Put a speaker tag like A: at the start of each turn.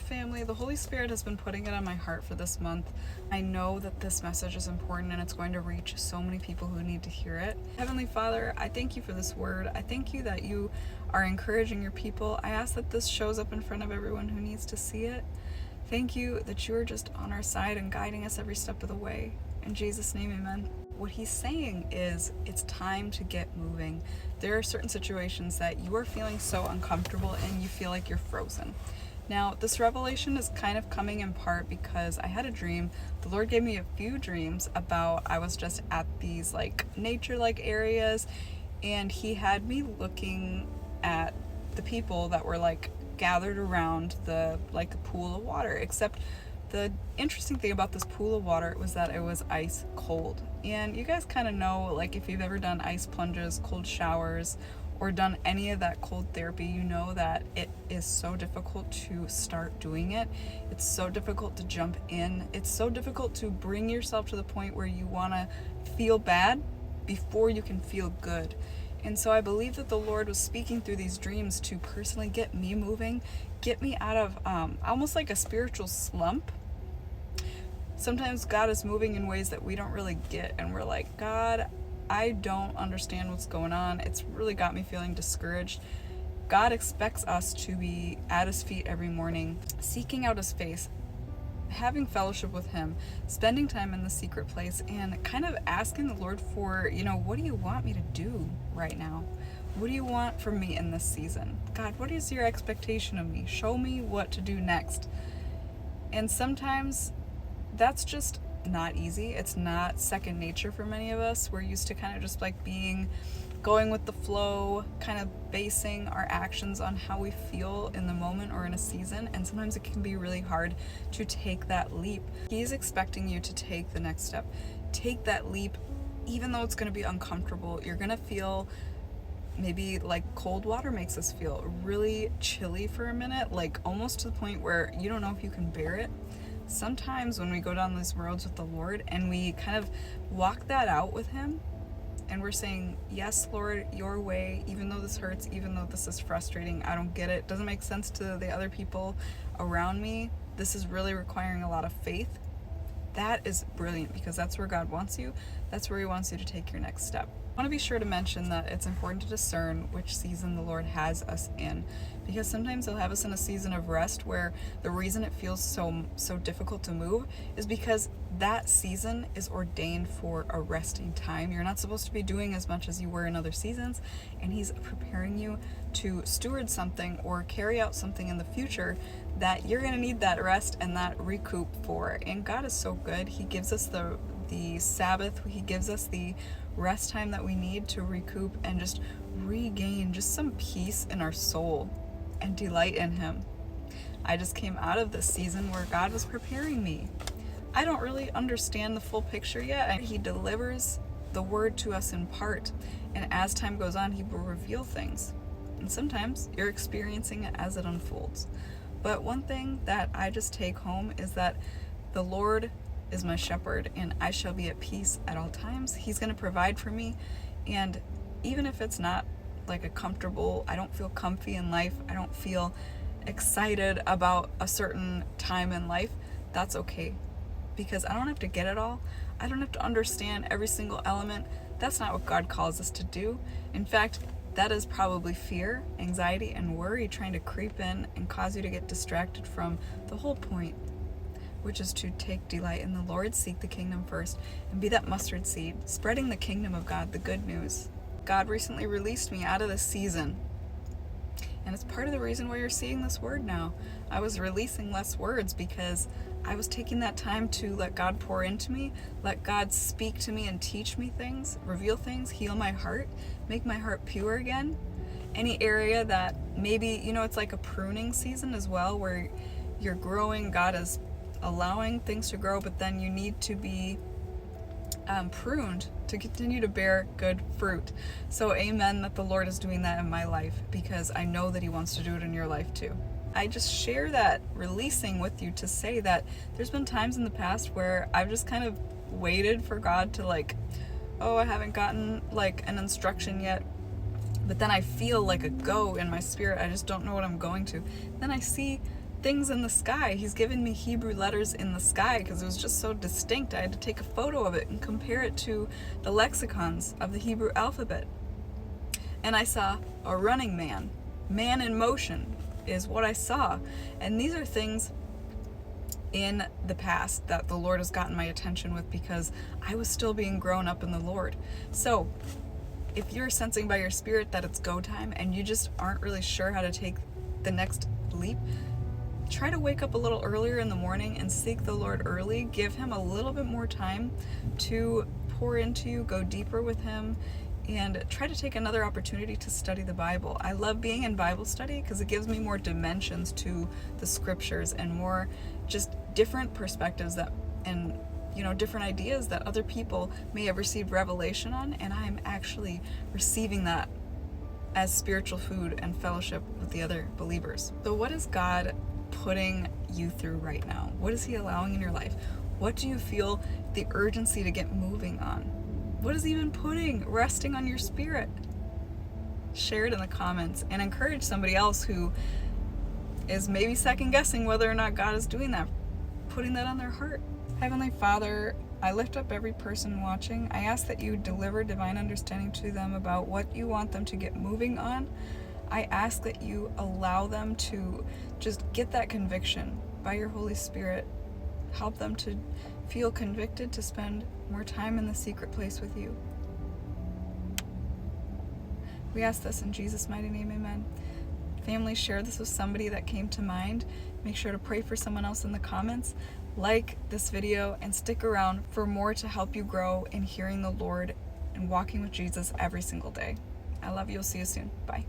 A: family. The Holy Spirit has been putting it on my heart for this month. I know that this message is important and it's going to reach so many people who need to hear it. Heavenly Father, I thank you for this word. I thank you that you are encouraging your people. I ask that this shows up in front of everyone who needs to see it. Thank you that you are just on our side and guiding us every step of the way. In Jesus' name, amen. What he's saying is it's time to get moving. There are certain situations that you are feeling so uncomfortable and you feel like you're frozen. Now, this revelation is kind of coming in part because I had a dream. The Lord gave me a few dreams about I was just at these like nature-like areas, and he had me looking at the people that were like gathered around the like a pool of water, except the interesting thing about this pool of water was that it was ice cold. And you guys kind of know, like if you've ever done ice plunges, cold showers, or done any of that cold therapy, you know that it is so difficult to start doing it. It's so difficult to jump in. It's so difficult to bring yourself to the point where you want to feel bad before you can feel good. And so I believe that the Lord was speaking through these dreams to personally get me moving, get me out of almost like a spiritual slump. Sometimes God is moving in ways that we don't really get, and we're like, God, I don't understand what's going on. It's really got me feeling discouraged. God expects us to be at his feet every morning, seeking out his face, having fellowship with him, spending time in the secret place, and kind of asking the Lord for, what do you want me to do right now? What do you want from me in this season? God, what is your expectation of me? Show me what to do next. And sometimes that's just not easy. It's not second nature for many of us. We're used to kind of just like going with the flow, kind of basing our actions on how we feel in the moment or in a season, and sometimes it can be really hard to take that leap. He's expecting you to take the next step. Take that leap, even though it's going to be uncomfortable. You're going to feel maybe like cold water makes us feel really chilly for a minute, like almost to the point where you don't know if you can bear it. Sometimes when we go down these roads with the Lord and we kind of walk that out with him, and we're saying, yes, Lord, your way, even though this hurts, even though this is frustrating, I don't get it, doesn't make sense to the other people around me, this is really requiring a lot of faith. That is brilliant, because that's where God wants you. That's where he wants you to take your next step. I want to be sure to mention that it's important to discern which season the Lord has us in, because sometimes he'll have us in a season of rest where the reason it feels so difficult to move is because that season is ordained for a resting time. You're not supposed to be doing as much as you were in other seasons, and he's preparing you to steward something or carry out something in the future that you're going to need that rest and that recoup for. And God is so good. He gives us the Sabbath. He gives us the rest time that we need to recoup and just regain just some peace in our soul and delight in him. I just came out of this season where God was preparing me. I don't really understand the full picture yet, and he delivers the word to us in part, and as time goes on, he will reveal things, and sometimes you're experiencing it as it unfolds. But one thing that I just take home is that the Lord is my shepherd, and I shall be at peace at all times. He's going to provide for me, and even if it's not like I don't feel comfy in life, I don't feel excited about a certain time in life, that's okay, because I don't have to get it all. I don't have to understand every single element. That's not what God calls us to do. In fact, that is probably fear, anxiety, and worry trying to creep in and cause you to get distracted from the whole point, which is to take delight in the Lord, seek the kingdom first, and be that mustard seed, spreading the kingdom of God, the good news. God recently released me out of this season, and it's part of the reason why you're seeing this word now. I was releasing less words because I was taking that time to let God pour into me, let God speak to me and teach me things, reveal things, heal my heart, make my heart pure again. Any area that maybe, it's like a pruning season as well, where you're growing, God is allowing things to grow, but then you need to be pruned to continue to bear good fruit. So amen that the Lord is doing that in my life, because I know that he wants to do it in your life too. I just share that releasing with you to say that there's been times in the past where I've just kind of waited for God to I haven't gotten an instruction yet, but then I feel like a go in my spirit. I just don't know what I'm going to. Then I see things in the sky. He's given me Hebrew letters in the sky because it was just so distinct. I had to take a photo of it and compare it to the lexicons of the Hebrew alphabet. And I saw a running man. Man in motion is what I saw. And these are things in the past that the Lord has gotten my attention with because I was still being grown up in the Lord. So if you're sensing by your spirit that it's go time and you just aren't really sure how to take the next leap, try to wake up a little earlier in the morning and seek the Lord early. Give him a little bit more time to pour into you, go deeper with him, and try to take another opportunity to study the Bible. I love being in Bible study because it gives me more dimensions to the scriptures and more just different perspectives that, and different ideas that other people may have received revelation on, and I'm actually receiving that as spiritual food and fellowship with the other believers. So what is God putting you through right now? What is he allowing in your life? What do you feel the urgency to get moving on? What is he even resting on your spirit? Share it in the comments and encourage somebody else who is maybe second guessing whether or not God is doing that, putting that on their heart. Heavenly Father, I lift up every person watching. I ask that you deliver divine understanding to them about what you want them to get moving on. I ask that you allow them to just get that conviction by your Holy Spirit. Help them to feel convicted to spend more time in the secret place with you. We ask this in Jesus' mighty name, amen. Family, share this with somebody that came to mind. Make sure to pray for someone else in the comments. Like this video and stick around for more to help you grow in hearing the Lord and walking with Jesus every single day. I love you. I'll see you soon. Bye.